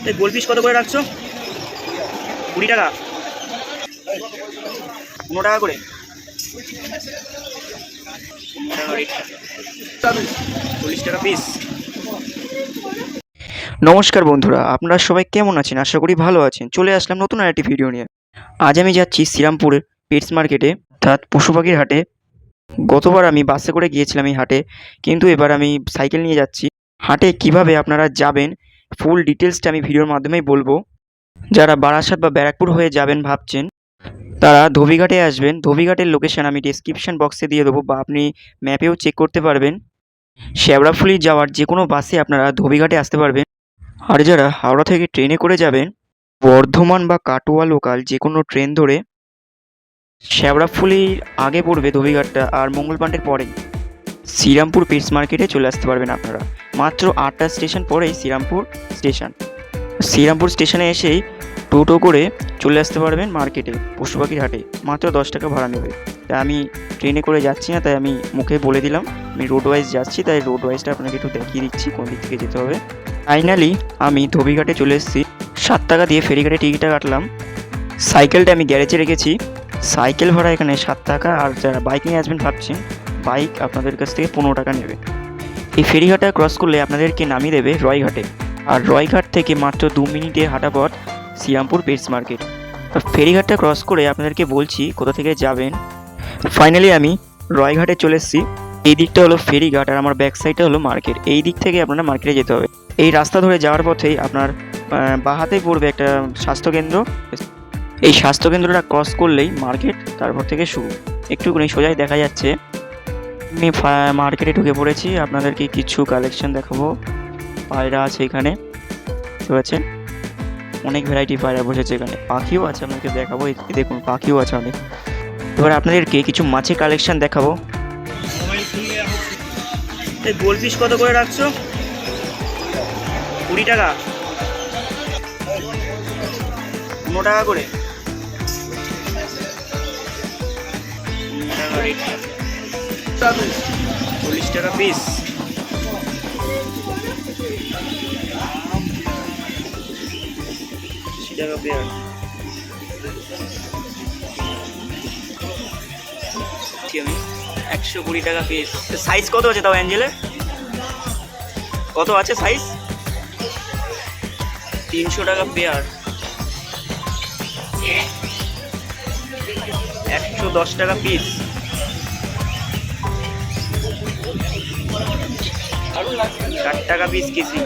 এই গোল পিস কত করে রাখছো? 20 টাকা, 15 টাকা করে, 40 টাকা পিস। নমস্কার বন্ধুরা, আপনারা সবাই কেমন আছেন? আশা করি ভালো আছেন। চলে আসলাম নতুন আরেকটি ভিডিও নিয়ে। আজ আমি যাচ্ছি শ্রীরামপুরের পেটস মার্কেটে, অর্থাৎ পশু পাখির হাটে। গতবার আমি বাসে করে গিয়েছিলাম এই হাটে, কিন্তু এবার আমি সাইকেল নিয়ে যাচ্ছি। হাটে কিভাবে আপনারা যাবেন ফুল ডিটেলসটা আমি ভিডিওর মাধ্যমেই বলবো। যারা বারাসাত বা ব্যারাকপুর হয়ে যাবেন ভাবছেন, তারা ধোবিঘাটে আসবেন। ধোবিঘাটের লোকেশান আমি ডেসক্রিপশন বক্সে দিয়ে দেবো, বা আপনি ম্যাপেও চেক করতে পারবেন। শেওড়াফুলি যাওয়ার যে কোনো বাসে আপনারা ধোবিঘাটে আসতে পারবেন। আর যারা হাওড়া থেকে ট্রেনে করে যাবেন, বর্ধমান বা কাটোয়া লোকাল যে কোনো ট্রেন ধরে শেওড়াফুলির আগে পড়বে ধোবিঘাটটা, আর মঙ্গলপাণ্ডের পরেই শ্রীরামপুর পেটস মার্কেটে চলে আসতে পারবেন আপনারা। মাত্র 8টা স্টেশন পরেই শ্রীরামপুর স্টেশন। শ্রীরামপুর স্টেশনে এসেই টোটো করে চলে আসতে পারবেন মার্কেটে, পশু পাখির হাটে। মাত্র 10 টাকা ভাড়া নেবে। তাই আমি ট্রেনে করে যাচ্ছি না, তাই আমি মুখে বলে দিলাম আমি রোড ওয়াইজ যাচ্ছি, তাই রোড ওয়াইজটা আপনাকে একটু দেখিয়ে দিচ্ছি কোন দিক থেকে যেতে হবে। ফাইনালি আমি ধোবিঘাটে চলে এসেছি। 7 টাকা দিয়ে ফেরিঘাটে টিকিটটা কাটলাম। সাইকেলটা আমি গ্যারেজে রেখেছি। সাইকেল ভাড়া এখানে 7 টাকা, আর যারা বাইক নিয়ে আসবেন ভাবছেন, বাইক আপনাদের কাছ থেকে 15 টাকা নেবে। এই ফেরিঘাটটা ক্রস করলে আপনাদেরকে নামিয়ে দেবে রয়ঘাটে, আর রয়ঘাট থেকে মাত্র 2 মিনিটে হাঁটা পথ শ্রীরামপুর পেটস মার্কেট। ফেরিঘাটটা ক্রস করে আপনাদেরকে বলছি কোথা থেকে যাবেন। ফাইনালি আমি রয়ঘাটে চলে এসেছি। এই দিকটা হলো ফেরিঘাট, আর আমার ব্যাক সাইডটা হলো মার্কেট। এই দিক থেকে আপনারা মার্কেটে যেতে হবে। এই রাস্তা ধরে যাওয়ার পথেই আপনার বাঁ হাতেই পড়বে একটা স্বাস্থ্যকেন্দ্র। এই স্বাস্থ্যকেন্দ্রটা ক্রস করলেই মার্কেট, তারপর থেকে শুরু। একটুখানি সোজাই দেখা যাচ্ছে। আমি মার্কেটে ঢুকে পড়েছি। আপনাদেরকে কিছু কালেকশন দেখাবো। পায়রা আছে এখানে, ঠিক আছে, অনেক ভ্যারাইটি পায়রা বসেছে এখানে। পাখিও আছে, আপনাদেরকে দেখাবো। দেখুন পাখিও আছে অনেক। এবার আপনাদেরকে কিছু মাছের কালেকশন দেখাবো। এই গোল পিস কত করে রাখছো? 20 টাকা, 15 টাকা করে, 40 টাকা পিস। টাকা পেয়ার। আমি 120 টাকা পিস। সাইজ কত আছে তাও অ্যাঞ্জেলের? কত আছে সাইজ? 300 টাকা পেয়ার। 110 টাকা পিস। 60 টাকা পিস কেজি।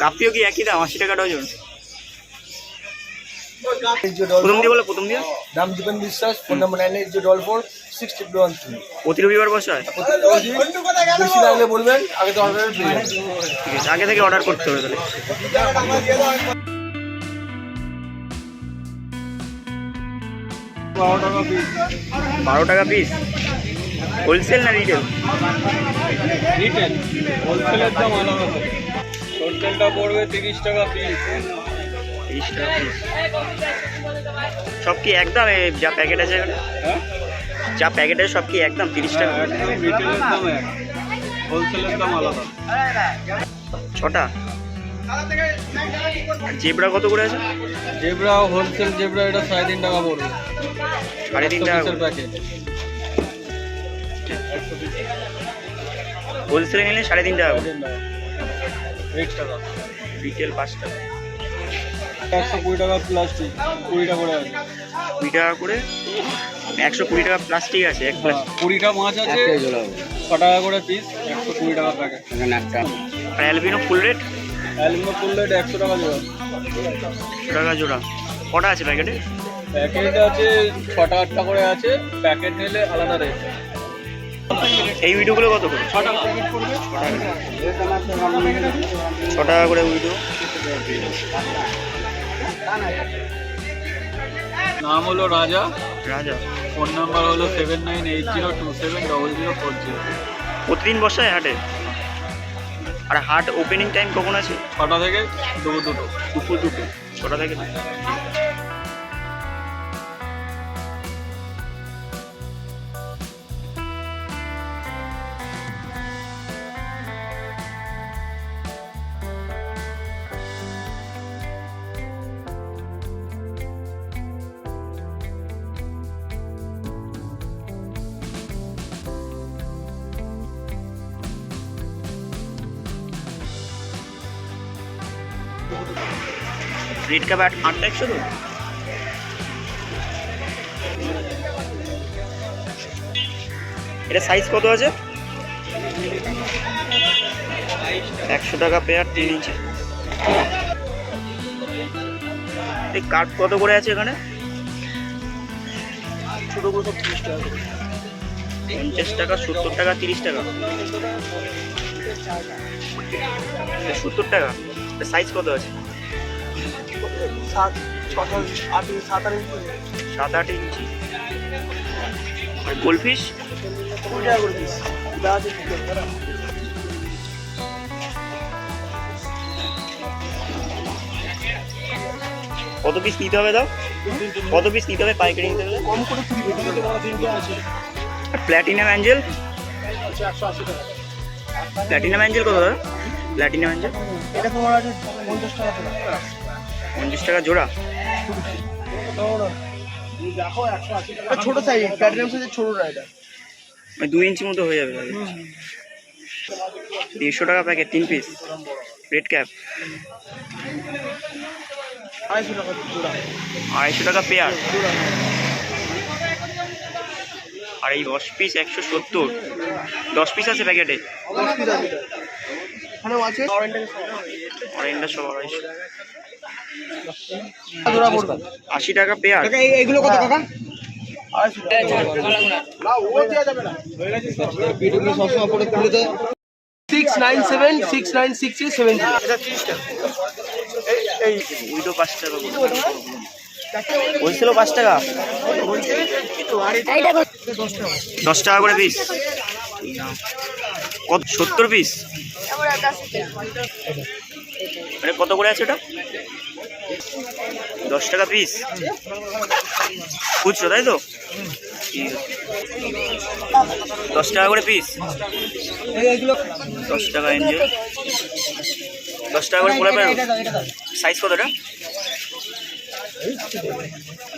গাপ্পিও কি একই দাম? 80 টাকা ডজন। প্রথম দিয়ে বলো, প্রথম দিয়ে। নাম দীপেন বিশ্বাস, ফোন নাম্বার 98046013। প্রতি রবিবার বসা হয়? বেশি লাগলে বলবেন, আগে তো অর্ডার পেয়ে যাবেন। ঠিক আছে, আগে থেকে অর্ডার করতে হবে তাহলে। 12 টাকা পিস। হোলসেল না রিটেল? রিটেল। হোলসেলের দাম আলাদা। হোলসেলটা পড়বে 30 টাকা পিস। 30 টাকা পিস। সব কি একদম যা প্যাকেট আছে এখানে? হ্যাঁ, যা প্যাকেট আছে সব কি একদম 30 টাকা? রিটেলের দাম এক, হোলসেলের দাম আলাদা। 6টা। আর জেব্রা কত করে আছে? জেব্রা হোলসেল জেব্রা এটা 3.5 টাকা পড়বে। 3.5 টাকা প্যাকেট। হোলসেলে নিলে 3.5 টাকা। 8 টাকা। রিটেল 5 টাকা। 120 টাকা প্লাস্টিক, 20 টাকা করে আছে। 20 টাকা করে, 120 টাকা প্লাস্টিক আছে। এক প্লাস্টিক 20টা মাছ আছে, 6 টাকা করে পিস, 120 টাকা প্যাকেট। আর অ্যালবিনো ফুল রেট? অ্যালুমিনিয়াম ফুল রেট 100 টাকা জোড়া। 100 টাকা জোড়া। কটা আছে প্যাকেটে? প্যাকেট আছে 6টা 8টা করে আছে, প্যাকেট নিলে আলাদা রেট। এই ভিডিওগুলো কত করে? 6 টাকা প্যাকেট পড়বে। 6 টাকা করে ভিডিও। নাম হলো রাজা। রাজা। ফোন নাম্বার হলো 7980270040। প্রতিদিন বসায় হাটে? আর হাট ওপেনিং টাইম কখন আছে? 6টা থেকে দুপুর 2টো। দুপুর 2টো, 6টা থেকে। রেড কাপ 8টা 100 তো। এটা সাইজ কত আছে? 100 টাকা পেয়ার 3 ইঞ্চি। এই কার্ড কত করে আছে এখানে? ছোট বড় সব 30 টাকা করে। 50 টাকা, 70 টাকা, 30 টাকা। 70 টাকা। সাইজ কত আছে? 7-8 ইঞ্চি। আর গোলফিশ 20 টাকা করে পিস। দা আছে কত পিস নিতে হবে দাও? কত পিস নিতে হবে পাইকারি নিতে হবে? কম করে 30 টাকা তিনটে আছে। আর প্ল্যাটিনাম অ্যাঞ্জেল? আছে 180 টাকা। প্ল্যাটিনাম অ্যাঞ্জেল কত দাদা? প্ল্যাটিনাম অ্যাঞ্জেল এটা তোমার আছে 50 টাকা করে। 50 টাকা জোড়া। দেখো 180 টাকা। ছোট সাইজ, প্ল্যাটিনাম সাইজের ছোটটা এটা। মানে 2 ইঞ্চি মতো হয়ে যাবে। 150 টাকা প্যাকেট 3 পিস। রেড ক্যাপ 250 টাকা জোড়া। 250 টাকা পেয়ার। আর এই 10 পিস 170। 10 পিস আছে প্যাকেটে। 10 পিস আছে এটা। এখানেও আছে অরেঞ্জটা সব 250। জোড়া পড়বে 80 টাকা পেয়ার। এইগুলো কত কাকা? 250 টাকা। না ও দেয়া যাবে না। ভিডিওগুলো সব সময় পড়ে খুলে দেয়। 697696370 এটা 30 টাকা। এই উইডো 5 টাকা বলছিল। 5 টাকা। 10 টাকা করে পিস। কত 70 পিস? মানে কত করে আছে ওটা? 10 টাকা পিস খুচরো, তাই তো? ঠিক আছে। 10 টাকা করে পিস। 10 টাকা এনজেল। 10 টাকা করে পোলা পেয়ার। সাইজ কতটা?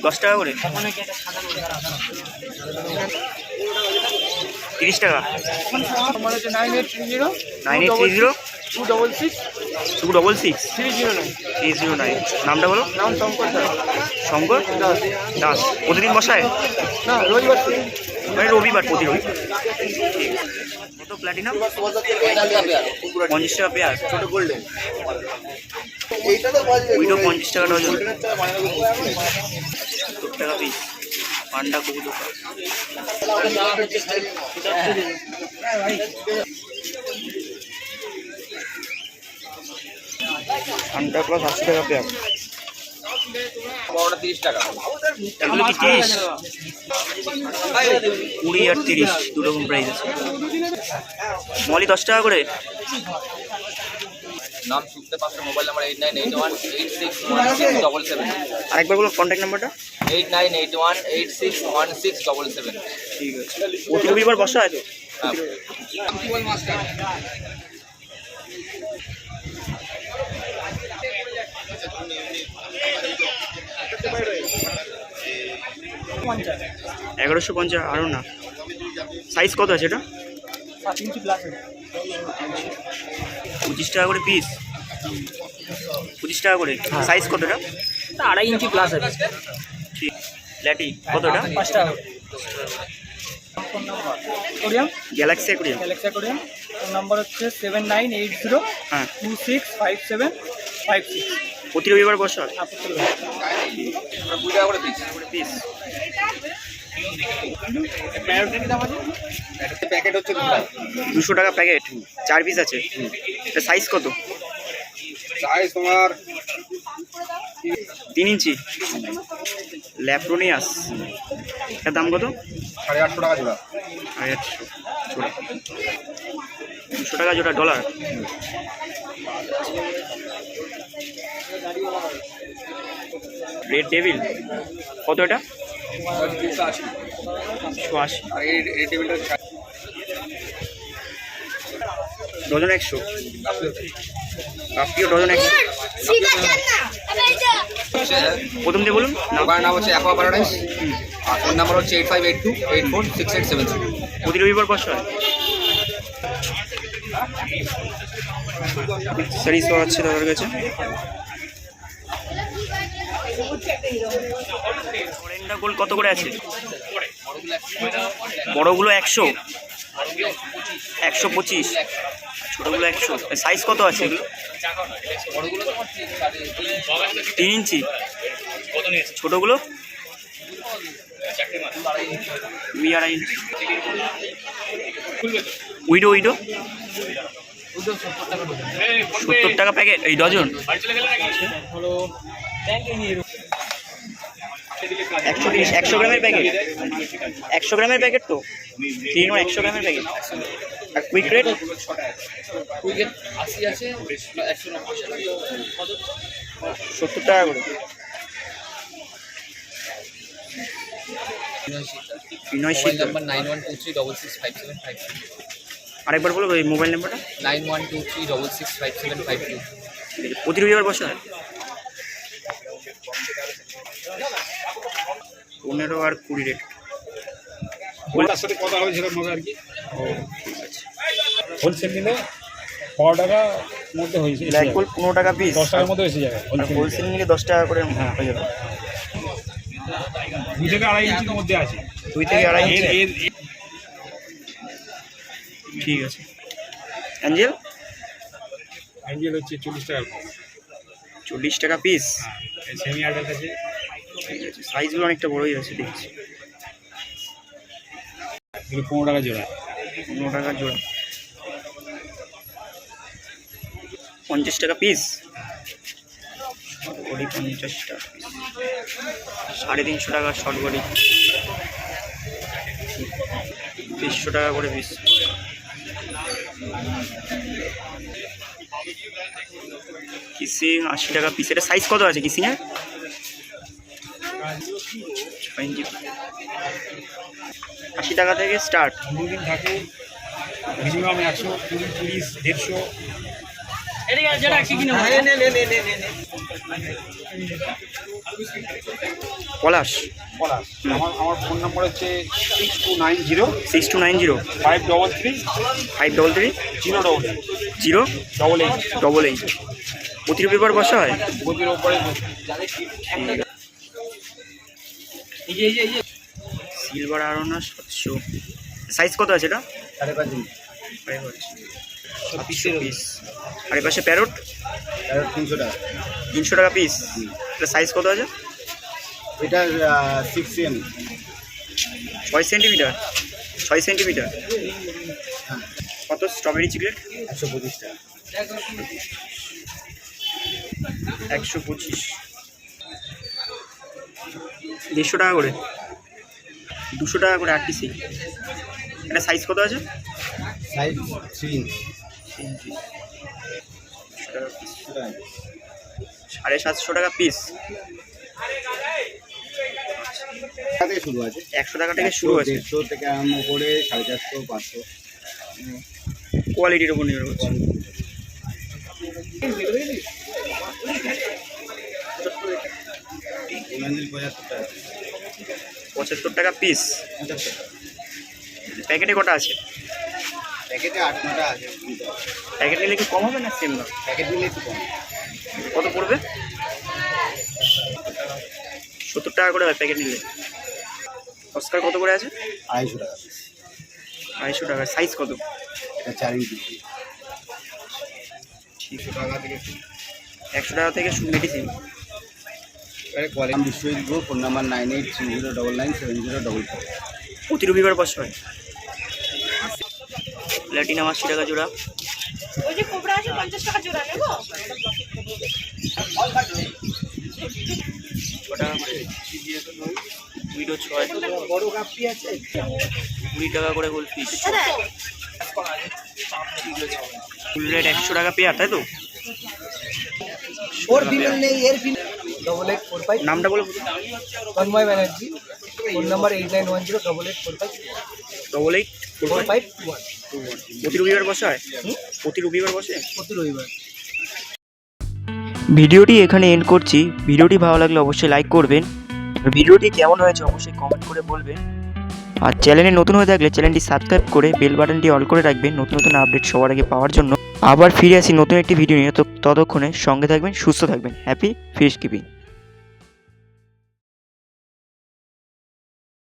10 টাকা করে। 30 টাকা। আমার হচ্ছে 9830 9830 266 266 309। 309। নামটা বলো। নাম শঙ্কর দাস। শঙ্কর দাস। প্রতিদিন বসায়? না রবিবার। মানে রবিবার, প্রতি রবিবার। কত প্ল্যাটিনাম? 50 টাকা পেয়ার। ছোট গোল্ডেন এইটা তো বাজবে। উইডো 50 টাকা ডজন। 70 টাকা পিস। পান্ডা কবুতর। পান্ডা প্লাস 80 টাকা পেয়ার। বড়টা 30 টাকা। এগুলো কি 30? 20 আর 30 দুরকম প্রাইস আছে। মলি 10 টাকা করে। নাম শুনতে পাচ্ছেন, মোবাইল নাম্বার 8981861677 আরেকবার বলো কন্ট্যাক্ট নাম্বারটা। 8981861677। ঠিক আছে। প্রতি রবিবার বসা আছে? পঞ্চাশ। 1150 আরও না। সাইজ কত আছে এটা? 7 ইঞ্চি প্লাস। 25 টাকা করে পিস। 25 টাকা করে। সাইজ কতটা? 2.5 ইঞ্চি প্লাস আছে। ঠিক। ল্যাটি কতটা? 5 টাকা। Phone number Aquarium Galaxy Aquarium. Galaxy Aquarium. Phone number হচ্ছে 7980 হ্যাঁ। 265756। প্রতি রবিবার বসা আপত্তি 20 টাকা করে পিস। পিস। প্যাকেট হচ্ছে 200 টাকা প্যাকেট। 4 পিস আছে। এটা সাইজ কত? সাইজ তোমার 3 ইঞ্চি। ল্যাপ্রোনিয়াস। এটার দাম কত? 850 টাকা জোড়া। 850 জোড়া। 200 টাকা জোড়া ডলার। রেড ডেভিল কত এটা? 380। 180। আর এই টেবিলটা ডজন 100। কাপটিও ডজন 100। প্রথম দিয়ে বলুন। আমার নাম হচ্ছে অ্যাকোয়া প্যারাডাইস। আর ফোন নাম্বার হচ্ছে 8582846873। প্রতি রবিবার বসা হয়। সারিস আছে দাদার কাছে। অরেঞ্জা গোল্ড কত করে আছে? বড়গুলো 100, 125, ছোটগুলো 100। সাইজ কত আছে এগুলো? 3 ইঞ্চি। ছোটগুলো 2.5 ইঞ্চি। উইডো 70 টাকা প্যাকেট, এই ডজন। 100 গ্রামের প্যাকেট, 100 গ্রামের প্যাকেট তো 100 গ্রামের প্যাকেট। আর কুইক রেট 80 আছে, 70 টাকা করে। বিনয় শীত নাম্বার 9123665752। আরেকবার বলো এই মোবাইল নাম্বারটা। 9123665752। প্রতি রবিবার বসা হয়? 15 আর 20 রেট। তার সাথে কথা হয়েছিল মজা আর কি। হোলসেল নিলে 10 টাকা মধ্যে হয়েছে, ব্ল্যাক গোল্ড 15 টাকা পিস, 10 টাকার মধ্যে এসে যাবে। হোলসেল নিলে 10 টাকা করে হয়ে যাবে। 2 থেকে 2.5 ইঞ্চির মধ্যে আছে। 2 থেকে 2.5 ইঞ্চি। এর ঠিক আছে। অ্যাঞ্জেল অ্যাঞ্জেল হচ্ছে 40 টাকা। 40 টাকা পিস। সেমি অ্যাডাল্ট আছে। ঠিক আছে, সাইজগুলো অনেকটা বড়ই আছে দেখছি। এগুলো 15 টাকা জোড়া। 15 টাকা জোড়া। 50 টাকা পিস। বড়ি 50 টাকা পিস। 350 টাকা শর্ট বডি। 300 টাকা করে পিস। কিসিং 80 টাকা পিস। এটা সাইজ কত আছে কিসিং এর? 80 টাকা থেকে স্টার্ট। 2 দিন থাকে, মিনিমাম 100, 20, 30, 150। পলাশ আমার ফোন নাম্বার হচ্ছে 6290 6290 533 533 088 088। প্রতি রবিবার বসা হয়? প্রতির ওপরে সিলভার আরোনা 700। সাইজ কত আছে এটা? 5.5 ইঞ্চি। 700 পিস। আর এ পাশে প্যারট 300 টাকা। 300 টাকা পিস। এটা সাইজ কত আছে? এটা 6 cm। 6 সেন্টিমিটার। 6 সেন্টিমিটার। কত স্ট্রবেরি চিকলেট? 125 টাকা। 125। 150 টাকা করে। 200 টাকা করে আরটিসি। এটা সাইজ কত আছে? সাইজ 3 ইঞ্চি। 750 টাকা পিস। টাকা থেকে শুরু আছে। 100 টাকা থেকে শুরু আছে। 150 থেকে আরম্ভ করে 450, 500। কোয়ালিটির উপর নির্ভর করছে। ইমানজিল 75 টাকা। 75 টাকা পিস। প্যাকেটে কটা আছে? প্যাকেটে 8-9টা আছে। প্যাকেট নিলে কি কম হবে না সেম না? প্যাকেট নিলে একটু কম। কত পড়বে? 70 টাকা করে হয় প্যাকেট নিলে। অস্কার কত করে আছে? 250 টাকা। 250 টাকা। সাইজ কত? এটা 4 ইঞ্চি। ঠিক 100 টাকা থেকে 100 টাকা থেকে medicine. Quality Biswajit group, phone number 9830997044। প্রতি রবিবার বসা হয়। প্ল্যাটিনাম 80 টাকা জোড়া। ওই যে কোবরা আছে 50 টাকা জোড়া নেব। ছটা উইডো 6 বড় কাপি আছে 20 টাকা করে গোল পিস। ফুল রেট 100 টাকা পেয়ার, তাই তো? ওর ফিমেল নেই, এর ফিমেল 8845 নামটা বলো। তন্ময় ব্যানার্জি। Phone number 89108845 884521। প্রতি রবিবার বসা হয়? প্রতি রবিবার বসে? প্রতি রবিবার। ভিডিওটি এখানে এন্ড করছি। ভিডিওটি ভালো লাগলে অবশ্যই লাইক করবেন। ভিডিওটি কেমন হয়েছে অবশ্যই কমেন্ট করে বলবেন। আর চ্যানেলে নতুন হয়ে থাকলে চ্যানেলটি সাবস্ক্রাইব করে বেল বাটনটি অল করে রাখবেন নতুন নতুন আপডেট সবার আগে পাওয়ার জন্য। আবার ফিরে আসি নতুন একটি ভিডিও নিয়ে। ততক্ষণে সঙ্গে থাকবেন, সুস্থ থাকবেন। Happy fish keeping.